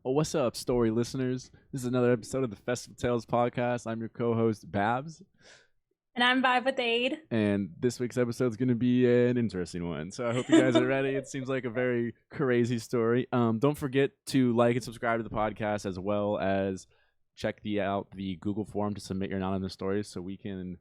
Oh, what's up, story listeners? This is another episode of the Festival Tales podcast. I'm your co-host, Babs. And I'm Vibe with Ade. And this week's episode is going to be an interesting one. So I hope you guys are ready. It seems like a very crazy story. Don't forget to like and subscribe to the podcast, as well as check out the Google form to submit your anonymous stories so we can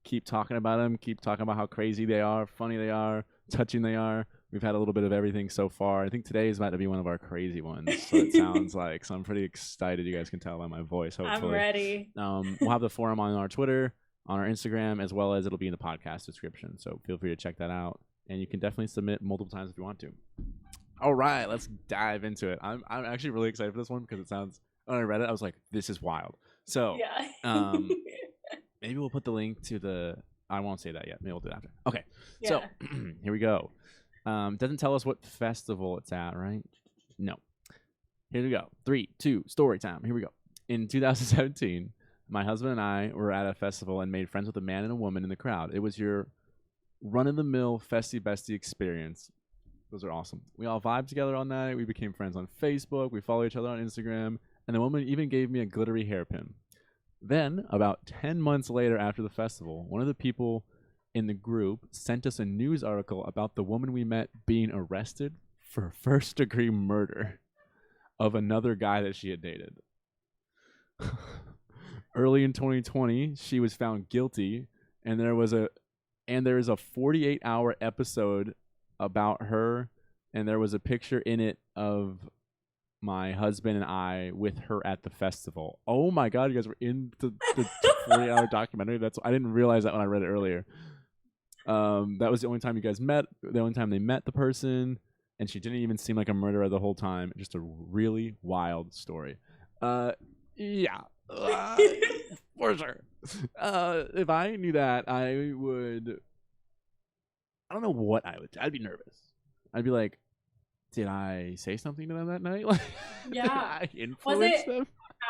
keep talking about them, keep talking about how crazy they are, funny they are, touching they are. We've had a little bit of everything so far. I think today is about to be one of our crazy ones. So it sounds like. So I'm pretty excited. You guys can tell by my voice, hopefully. I'm ready. We'll have the forum on our Twitter, on our Instagram, as well as it'll be in the podcast description. So feel free to check that out. And you can definitely submit multiple times if you want to. All right, let's dive into it. I'm actually really excited for this one because it sounds, when I read it, I was like, this is wild. So yeah. maybe we'll put the link to the, I won't say that yet. Maybe we'll do it after. Okay, Yeah. so here we go. Doesn't tell us what festival it's at, right? No. Here we go. 3, 2, story time. Here we go. In 2017, my husband and I were at a festival and made friends with a man and a woman in the crowd. It was your run-of-the-mill festy bestie experience. Those are awesome. We all vibed together all night. We became friends on Facebook. We follow each other on Instagram. And the woman even gave me a glittery hairpin. Then, about 10 months later after the festival, one of the people in the group sent us a news article about the woman we met being arrested for first-degree murder of another guy that she had dated. Early in 2020, she was found guilty, and there is a 48-hour episode about her, and there was a picture in it of my husband and I with her at the festival. Oh my God, you guys were in the 48-hour documentary. I didn't realize that when I read it earlier. That was the only time you guys met, the only time they met the person, and she didn't even seem like a murderer the whole time. Just a really wild story. Yeah. For sure. If I knew that, I don't know what I would do. I'd be nervous. I'd be like, did I say something to them that night? Like, Yeah. Did I influence Was it them?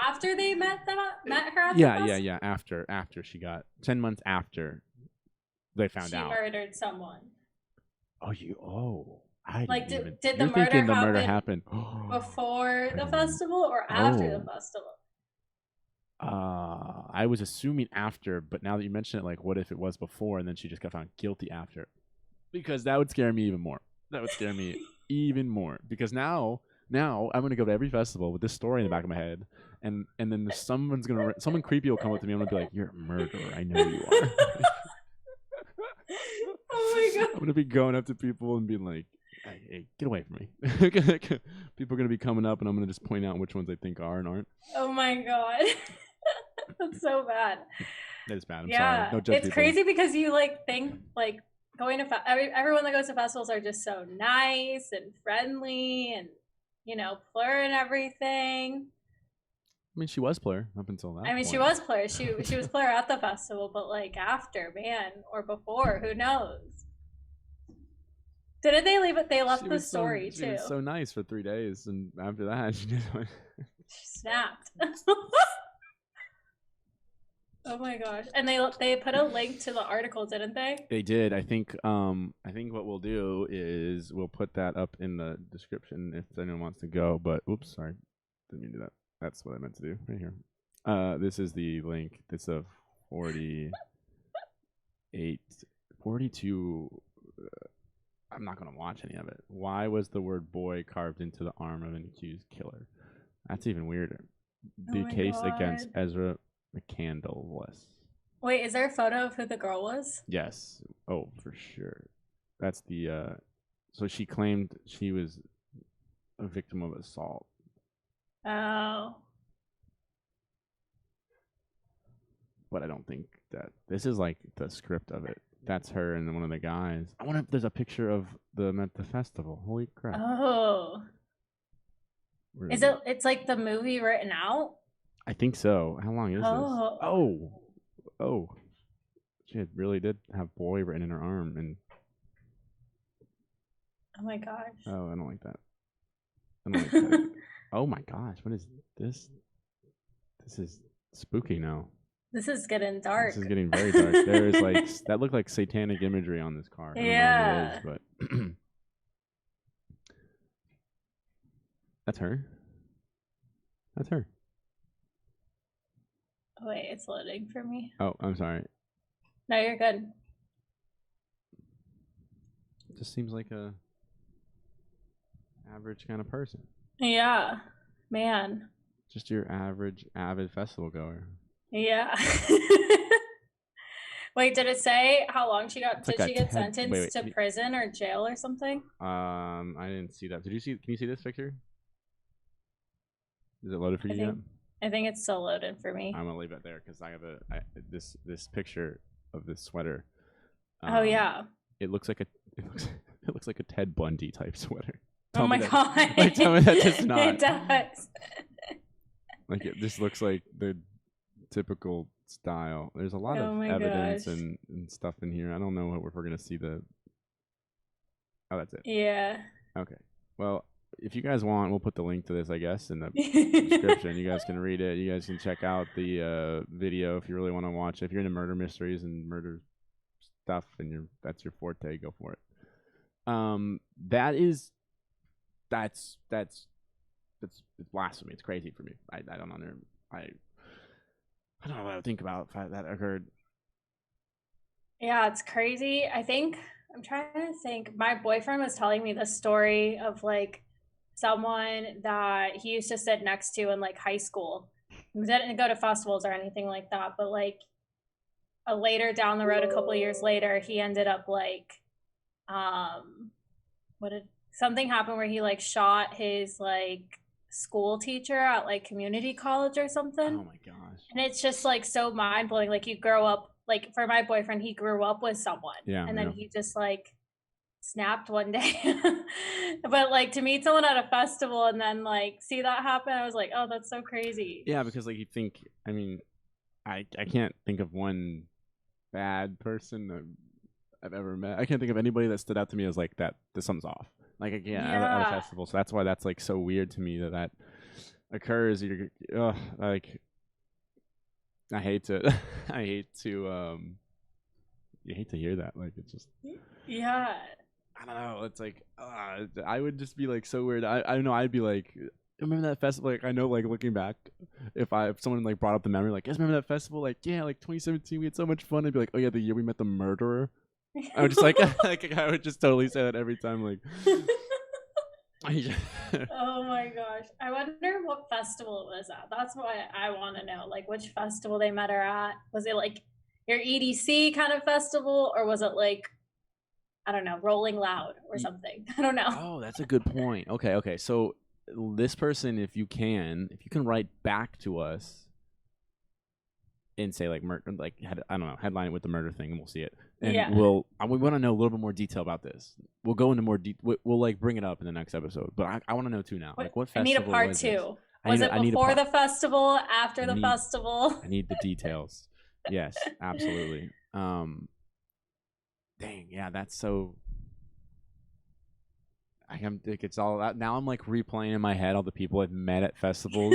after they met her at the Yeah. After she got 10 months after they found out. She murdered someone. I like, did the murder happen before the festival or after the festival? I was assuming after, but now that you mention it, like, what if it was before and then she just got found guilty after? Because that would scare me even more. Even more. Because now I'm gonna go to every festival with this story in the back of my head, and then someone creepy will come up to me and I'm gonna be like, "You're a murderer. I know you are." Oh my God. I'm gonna be going up to people and being like, "Hey, get away from me." People are gonna be coming up and I'm gonna just point out which ones I think are and aren't. Oh my God. That's so bad. That is bad. I'm sorry. Don't judge it's people. crazy because you think going to everyone that goes to festivals are just so nice and friendly and Plur and everything. I mean, she was Plur up until that. point. She was Plur. She was Plur at the festival, but after, man, or before, who knows? Didn't they leave it? They left the story too. She was so nice for 3 days, and after that, she just went. She snapped. Oh my gosh! And they put a link to the article, didn't they? They did. I think what we'll do is we'll put that up in the description if anyone wants to go. But oops, sorry, didn't mean to do that. That's what I meant to do right here. This is the link. It's a 42. I'm not gonna watch any of it. Why was the word boy carved into the arm of an accused killer? That's even weirder. The case against Ezra McCandless. Wait, is there a photo of who the girl was? Yes. Oh, for sure. That's the so she claimed she was a victim of assault. Oh. But I don't think that this is like the script of it. That's her and one of the guys. I wonder if there's a picture of them at the festival. Holy crap. Oh. Is it? It's like the movie written out? I think so. How long is this? Oh. She really did have boy written in her arm. And oh my gosh. Oh, I don't like that. Oh my gosh, what is this? This is spooky now. This is getting dark. This is getting very dark. There is that looked like satanic imagery on this car. Yeah. I don't know what it is, but that's her. That's her. Oh, wait, it's loading for me. Oh, I'm sorry. No, you're good. It just seems like a average kind of person. Yeah, man. Just your average avid festival goer. Yeah. Wait, did it say how long she got? It's Did like she a get sentenced to can prison or jail or something? I didn't see that. Did you see? Can you see this picture? Is it loaded for I you yet? think it's still loaded for me. I'm gonna leave it there because I have this picture of this sweater. Oh yeah. It looks like it looks like a Ted Bundy type sweater. Oh my god. Like, tell me that does not. It does. Like this looks like the typical style. There's a lot of evidence and stuff in here. I don't know if we're gonna see the. Oh, that's it. Yeah. Okay. Well, if you guys want, we'll put the link to this, I guess, in the description. You guys can read it. You guys can check out the video if you really want to watch it. If you're into murder mysteries and murder stuff and that's your forte, go for it. That's blasphemy. It's crazy for me. I don't know. I don't know what I would think about if that occurred. Yeah, it's crazy. I'm trying to think. My boyfriend was telling me the story of like someone that he used to sit next to in like high school. He didn't go to festivals or anything like that, but like later down the road, a couple of years later, he ended up like, something happened where he like shot his like school teacher at like community college or something. Oh my gosh. And it's just like so mind blowing. Like you grow up, like for my boyfriend, he grew up with someone. Yeah. And then he just like snapped one day. But like to meet someone at a festival and then like see that happen, I was like, oh, that's so crazy. Yeah, because like you think, I mean, I can't think of one bad person that I've ever met. I can't think of anybody that stood out to me as like that. Something's off. Like again, at a festival. So that's why that's like so weird to me that occurs. Like I hate to, you hate to hear that. Like it's just. Yeah. I don't know. It's like I would just be like so weird. I don't know. I'd be like, remember that festival? Like I know, like looking back, if someone like brought up the memory, like, guys, remember that festival? Like, yeah, like 2017, we had so much fun. I'd be like, oh yeah, the year we met the murderer. I would just like, I would just totally say that every time. Like, oh my gosh, I wonder what festival it was at. That's what I want to know. Like, which festival they met her at? Was it like your EDC kind of festival, or was it like, I don't know, Rolling Loud or something? I don't know. Oh, that's a good point. Okay. So this person, if you can write back to us and say like I don't know, headline it with the murder thing, and we'll see it. And we want to know a little bit more detail about this. We'll go into more we'll like bring it up in the next episode. But I want to know too now. Like what festival? I need a part 2. Was it before the festival, after the festival? I need the details. Yes, absolutely. Dang, yeah, that's so. It's all out. Now I'm like replaying in my head all the people I've met at festivals,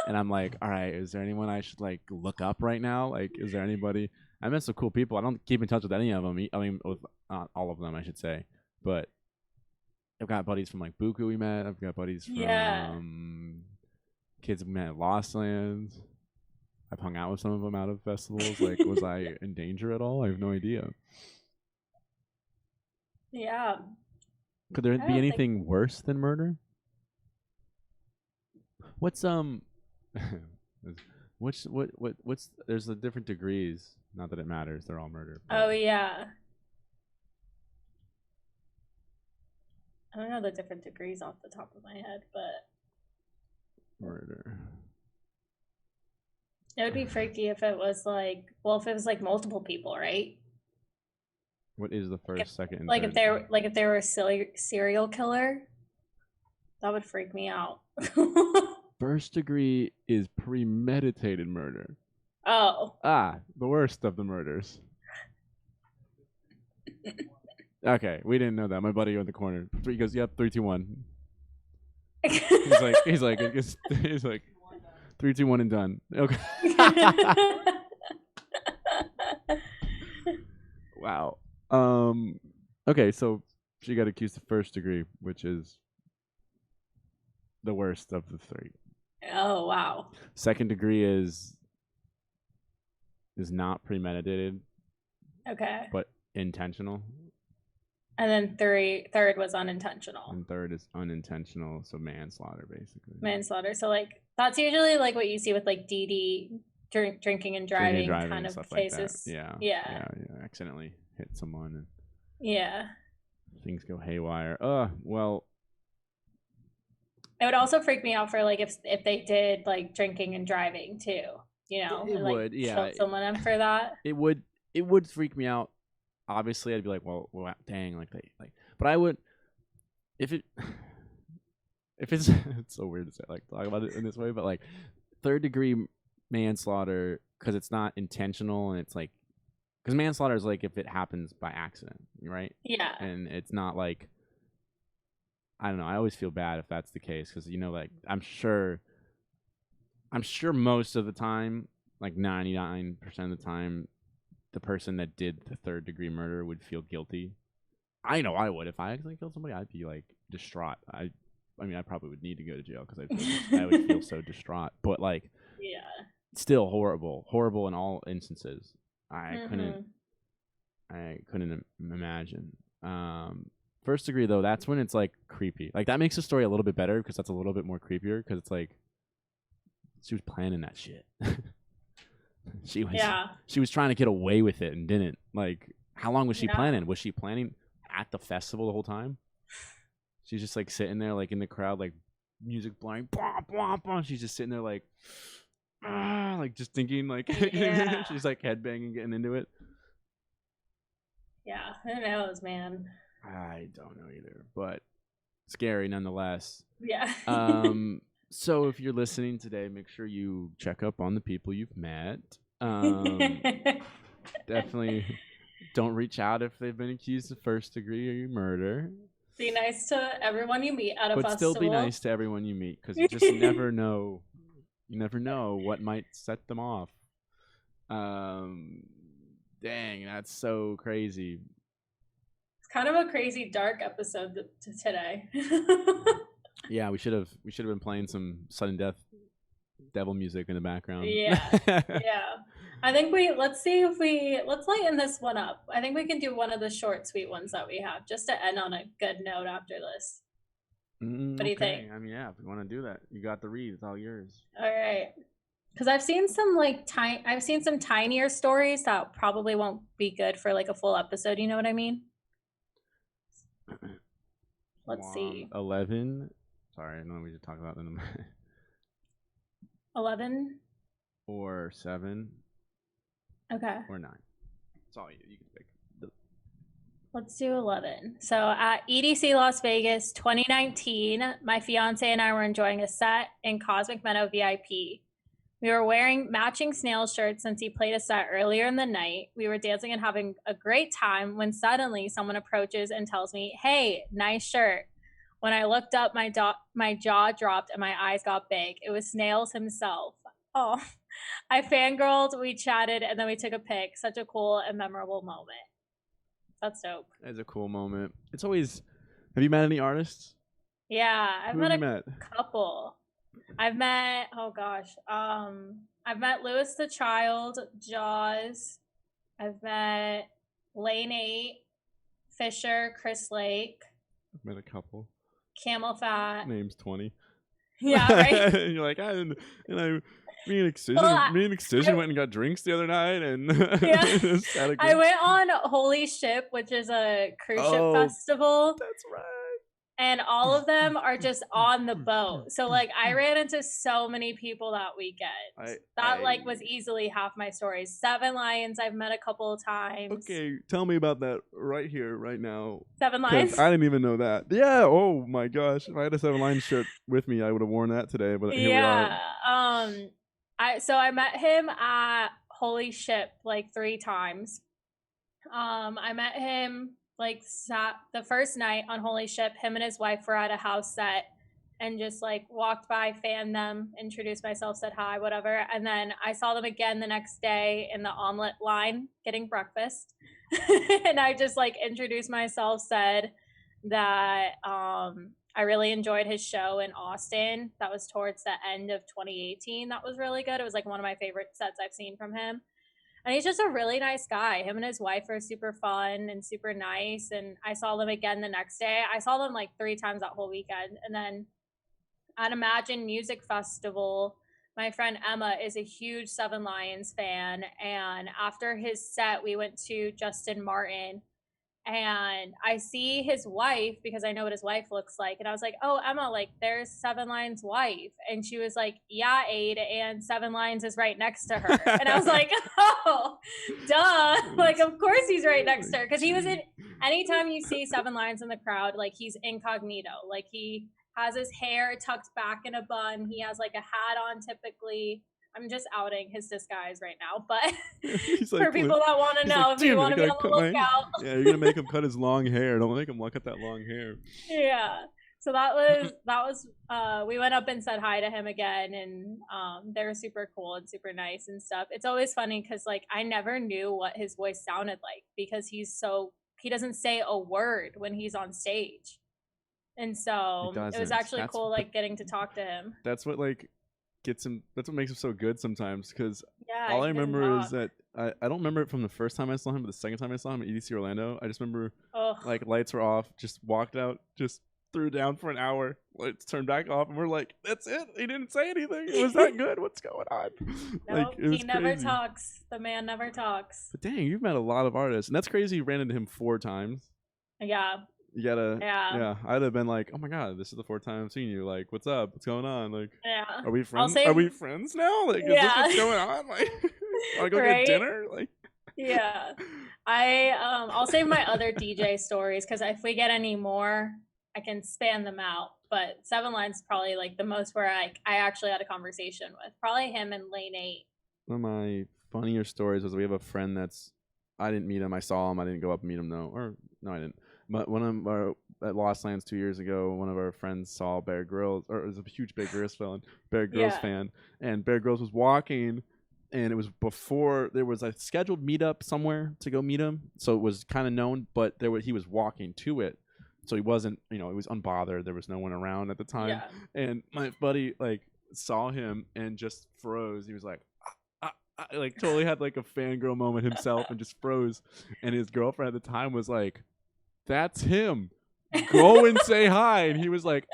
and I'm like, all right, is there anyone I should like look up right now? Like, is there anybody? I met some cool people. I don't keep in touch with any of them. I mean, with all of them, I should say. But I've got buddies from like Buku we met. I've got buddies from kids we met at Lost Lands. I've hung out with some of them out of festivals. Like, was I in danger at all? I have no idea. Yeah. Could there be anything worse than murder? What's what's there's the different degrees. Not that it matters. They're all murder. Oh yeah. I don't know the different degrees off the top of my head, but murder. It would be freaky if it was like, well, if it was like multiple people, right? What is the first, second, and like third? if they were a serial killer, that would freak me out. First degree is premeditated murder. Oh. The worst of the murders. Okay, we didn't know that. My buddy in the corner. He goes, "Yep, 3, 2, 1." He's like 3, 2, 1 and done. Okay. Wow. Okay, so she got accused of first degree, which is the worst of the 3. Oh, wow. Second degree is not premeditated, Okay. but intentional. And then third was unintentional. And third is unintentional, so manslaughter, basically. Manslaughter. So like that's usually like what you see with like DD, drinking and driving kind of stuff cases. Like that. Yeah. Accidentally hit someone and things go haywire. Well, it would also freak me out for like if they did like drinking and driving too. You know, it and, would. Like, kill someone for that. It would freak me out. Obviously, I'd be like, well, dang, like they like. But I would, if it's it's so weird to say, like, talk about it in this way, but like third degree manslaughter, because it's not intentional, and it's like, because manslaughter is like if it happens by accident, right? Yeah. And it's not like, I don't know. I always feel bad if that's the case, because like I'm sure most of the time, like 99% of the time, the person that did the third degree murder would feel guilty. I know I would. If I accidentally killed somebody, I'd be like distraught. I mean, I probably would need to go to jail because I would feel so distraught. But like, still horrible in all instances. I couldn't imagine. First degree though, that's when it's like creepy. Like that makes the story a little bit better because that's a little bit more creepier because it's like she was planning that shit. She was trying to get away with it and didn't. Like, how long was she planning? Was she planning at the festival the whole time? She's just like sitting there, like in the crowd, like music blaring, blah, blah, blah. She's just sitting there, like just thinking, like she's like headbanging, getting into it. Yeah, who knows, man? I don't know either, but scary nonetheless. Yeah. So if you're listening today, make sure you check up on the people you've met. Definitely don't reach out if they've been accused of first degree murder. Be nice to everyone you meet at a festival. But still be nice to everyone you meet because you just never know. You never know what might set them off. Dang, that's so crazy. It's kind of a crazy dark episode today. Yeah, we should have been playing some sudden death devil music in the background. Yeah. I think let's lighten this one up. I think we can do one of the short, sweet ones that we have just to end on a good note after this. What do you think? I mean, yeah, if you want to do that, you got the read. It's all yours. All right. Because I've seen some tinier stories that probably won't be good for like a full episode. You know what I mean? Let's see. 11. Sorry, I know we should talk about them. 11 or 7. Okay. Or 9. It's all you can pick. Let's do 11. So at EDC Las Vegas 2019, my fiance and I were enjoying a set in Cosmic Meadow VIP. We were wearing matching snail shirts since he played a set earlier in the night. We were dancing and having a great time when suddenly someone approaches and tells me, "Hey, nice shirt." When I looked up, my jaw dropped and my eyes got big. It was Snails himself. Oh, I fangirled, we chatted, and then we took a pic. Such a cool and memorable moment. That's dope. It's a cool moment. It's always... Have you met any artists? Yeah, I've met a couple. I've met, I've met Louis the Child, Jaws. I've met Lane 8, Fisher, Chris Lake. I've met a couple. Camel Fat. Name's 20. Yeah, right? And you're like, me and Excision went and got drinks the other night, and I went on Holy Ship, which is a cruise ship festival. That's right. And all of them are just on the boat. So like I ran into so many people that weekend. That was easily half my stories. 7 Lions I've met a couple of times. Okay, tell me about that right here, right now. 7 Lions? I didn't even know that. Yeah, oh my gosh. If I had a 7 Lions shirt with me, I would have worn that today. But here we are. I met him at Holy Ship like 3 times. I met him the first night on Holy Ship. Him and his wife were at a house set and just like walked by, fanned them, introduced myself, said hi, whatever. And then I saw them again the next day in the omelet line getting breakfast. And I just like introduced myself, said that I I really enjoyed his show in Austin. That was towards the end of 2018. That was really good. It was like one of my favorite sets I've seen from him. And he's just a really nice guy. Him and his wife are super fun and super nice. And I saw them again the next day. I saw them like 3 times that whole weekend. And then at Imagine Music Festival, my friend Emma is a huge Seven Lions fan. And after his set, we went to Justin Martin. And I see his wife because I know what his wife looks like. And I was like, oh, Emma, like there's Seven Lions' wife. And she was like, yeah, Ade, and Seven Lions is right next to her. And I was like, oh, duh. Like, of course he's right next to her. Because he was in, anytime you see Seven Lions in the crowd, like he's incognito. Like he has his hair tucked back in a bun. He has like a hat on typically. I'm just outing his disguise right now, but for people that want to know, if you want to be on the lookout. Yeah, you're gonna make him cut his long hair. Don't make him cut that long hair. Yeah. So that was we went up and said hi to him again, and they were super cool and super nice and stuff. It's always funny because like I never knew what his voice sounded like because he doesn't say a word when he's on stage, and so it was actually cool like getting to talk to him. That's what like gets him. That's what makes him so good sometimes. Because all I remember is that I don't remember it from the first time I saw him, but the second time I saw him at EDC Orlando, I just remember like lights were off, just walked out, just threw down for an hour, lights turned back off, and we're like, that's it. He didn't say anything. It was that good. What's going on? Nope, he never talks. The man never talks. But dang, you've met a lot of artists, and that's crazy. You ran into him 4 times. Yeah. You gotta, yeah. I'd have been like, oh my god, this is the 4th time I've seen you. Like, what's up? What's going on? Like, are we friends? Are we friends now? Like, is this what's going on? Like, want to go get dinner? Like, yeah. I'll save my other DJ stories because if we get any more, I can span them out. But Seven Lions probably like the most where I actually had a conversation with. Probably him and Lane 8. One of my funnier stories was we have a friend I didn't meet him. I saw him. I didn't go up and meet him though. Or no, I didn't. But at Lost Lands 2 years ago, one of our friends saw Bear Grylls, or it was a huge Bear Grylls fan, and Bear Grylls was walking, and it was before there was a scheduled meetup somewhere to go meet him, so it was kind of known, but he was walking to it, so he wasn't, he was unbothered. There was no one around at the time, and my buddy like saw him and just froze. He was like, like totally had like a fangirl moment himself and just froze, and his girlfriend at the time was like, that's him. Go and say hi. And he was like,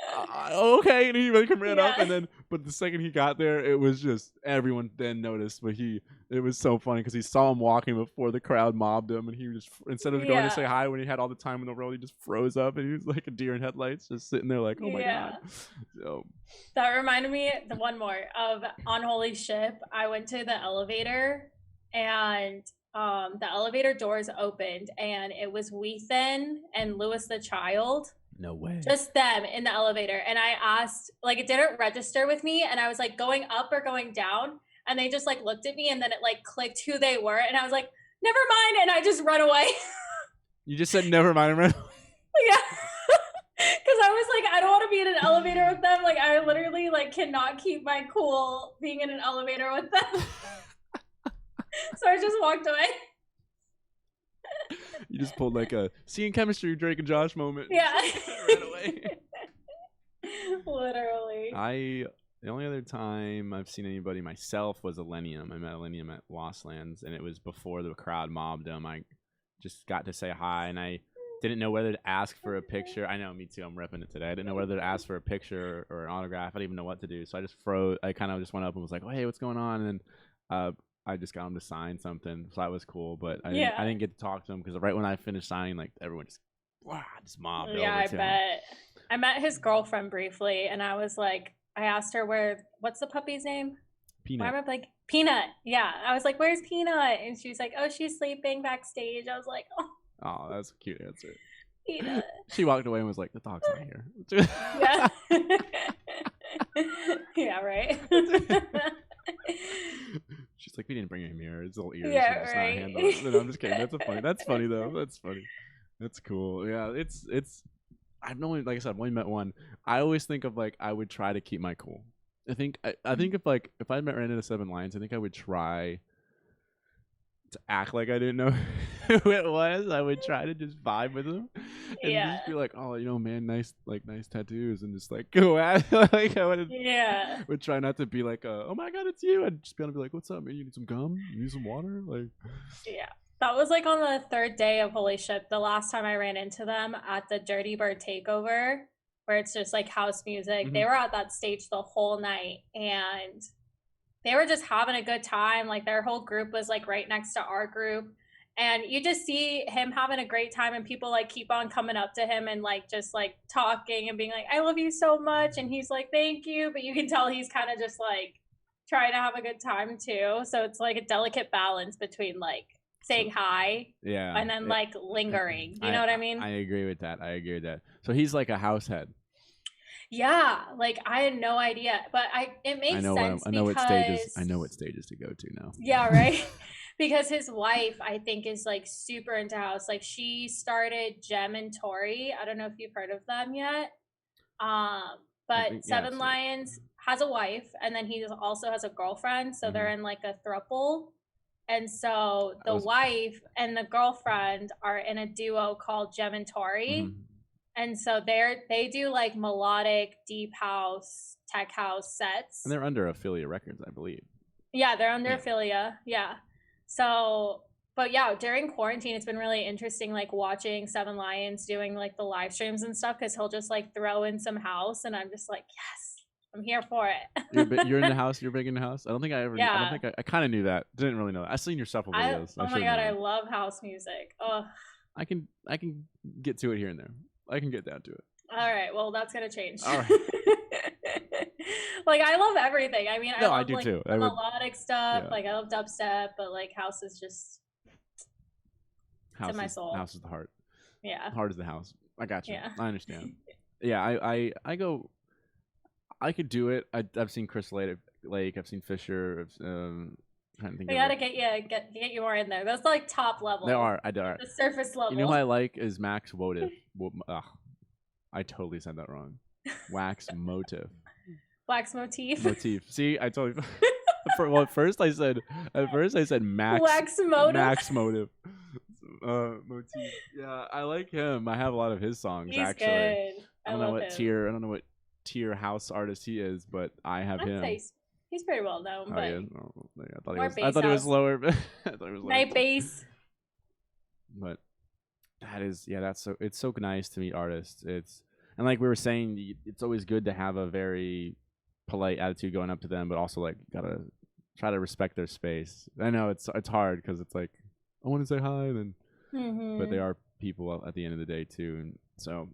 okay. And he like ran up, and then, but the second he got there, it was just everyone then noticed. But it was so funny because he saw him walking before the crowd mobbed him, and he just, instead of going to say hi when he had all the time in the world, he just froze up, and he was like a deer in headlights, just sitting there like, oh my god. So that reminded me, the one more of on Holy Ship. I went to the elevator, and the elevator doors opened, and it was Weathen and Lewis the Child. No way. Just them in the elevator. And I asked, like, it didn't register with me, and I was like, going up or going down? And they just like looked at me, and then it like clicked who they were, and I was like, never mind, and I just run away. You just said never mind and ran away? Yeah. Because I was like, I don't want to be in an elevator with them. Like, I literally like cannot keep my cool being in an elevator with them. So I just walked away. You just pulled like a seeing chemistry Drake and Josh moment. Yeah. Ran away. Literally. The only other time I've seen anybody myself was Elenium. I met Elenium at Lost Lands, and it was before the crowd mobbed him. I just got to say hi, and I didn't know whether to ask for a picture. I know, me too. I'm repping it today. I didn't know whether to ask for a picture or an autograph. I didn't even know what to do, so I just froze. I kind of just went up and was like, "Oh, hey, what's going on?" And then I just got him to sign something, so that was cool. But I didn't get to talk to him because right when I finished signing, like everyone just mobbed over to him. I bet. I met his girlfriend briefly, and I was like, I asked her what's the puppy's name? Peanut. Why am I like Peanut? Yeah, I was like, where's Peanut? And she was like, oh, she's sleeping backstage. I was like, oh, that's a cute answer. Peanut. She walked away and was like, the dog's not here. Yeah. Yeah, right. She's like, we didn't bring him here. His little ears. Yeah, right. No, I'm just kidding. That's funny though. That's funny. That's cool. Yeah, it's. I've only, like I said, I've only met one. I always think of like I would try to keep my cool. I think if I met ran into Seven Lions, I think I would try to act like I didn't know who it was. I would try to just vibe with him and Yeah. just be like, oh, man, nice tattoos, and just like go at it. Like I would try not to be like, oh my god, it's you. I'd just be able to be like, what's up, man? You need some gum? You need some water? Like, Yeah. That was like on the third day of Holy Ship, the last time I ran into them at the Dirty Bird Takeover, where it's just like house music. They were at that stage the whole night, and they were just having a good time. Like their whole group was like right next to our group. And you just see him having a great time, and people like keep on coming up to him and like just like talking and being like, I love you so much. And he's like, thank you. But you can tell he's kind of just like trying to have a good time too. So it's like a delicate balance between like saying hi and then like lingering. You know what I mean? I agree with that. So he's like a house head. Yeah, like I had no idea, but it makes sense. I know what stages to go to now. Yeah, right. Because his wife, I think, is like super into house. Like she started Gem and Tori. I don't know if you've heard of them yet. But Seven Lions has a wife, and then he also has a girlfriend. So they're in like a throuple. And so the wife and the girlfriend are in a duo called Gem and Tori. And so they do like melodic, deep house, tech house sets. And they're under Affiliate Records, I believe. Yeah, they're under Affiliate. Yeah. So, but yeah, during quarantine, it's been really interesting, like watching Seven Lions doing like the live streams and stuff, because he'll just like throw in some house, and I'm just like, yes, I'm here for it. You're in the house. You're big in the house. I don't think I ever. Yeah. I don't think I kind of knew that. Didn't really know that. I've seen your shuffle videos. Oh my god, I love house music. Oh. I can get to it here and there. I can get down to it. All right. Well, that's gonna change. All right. Like I love everything. I mean, I do too. Melodic stuff. Yeah. Like I love dubstep, but like house is just in my soul. House is the heart. Yeah. Heart is the house. I got you. Yeah. I understand. Yeah. I go. I could do it. I've seen Chris Lake. I've seen Fisher. Trying to think. We gotta get you more in there. Those like top level. They are. I do. The surface level. You know who I like is Max Wotif. I totally said that wrong. Wax Motif. Wax Motif. Motif. See, I totally. At first I said Max. Wax Motif. Max Motif. Motif. Yeah, I like him. I have a lot of his songs. He's actually. Good. I don't know what tier house artist he is, but I have him. He's pretty well known. Oh, but I thought he was lower. Night bass. But that is, it's so nice to meet artists. And like we were saying, it's always good to have a very polite attitude going up to them, but also like gotta try to respect their space. I know it's hard because it's like I want to say hi, but they are people at the end of the day too, and so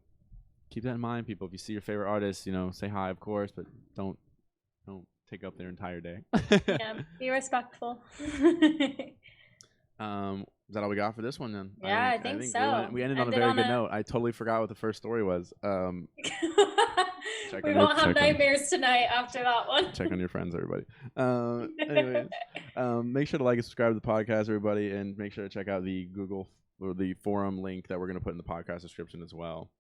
keep that in mind, people. If you see your favorite artist, say hi, of course, but don't take up their entire day. Yeah, be respectful. Is that all we got for this one then? Yeah, I think so. We ended on a very good note. I totally forgot what the first story was. We won't have nightmares tonight after that one. Check on your friends, everybody. Anyways, make sure to like and subscribe to the podcast, everybody, and make sure to check out the Google or the forum link that we're going to put in the podcast description as well.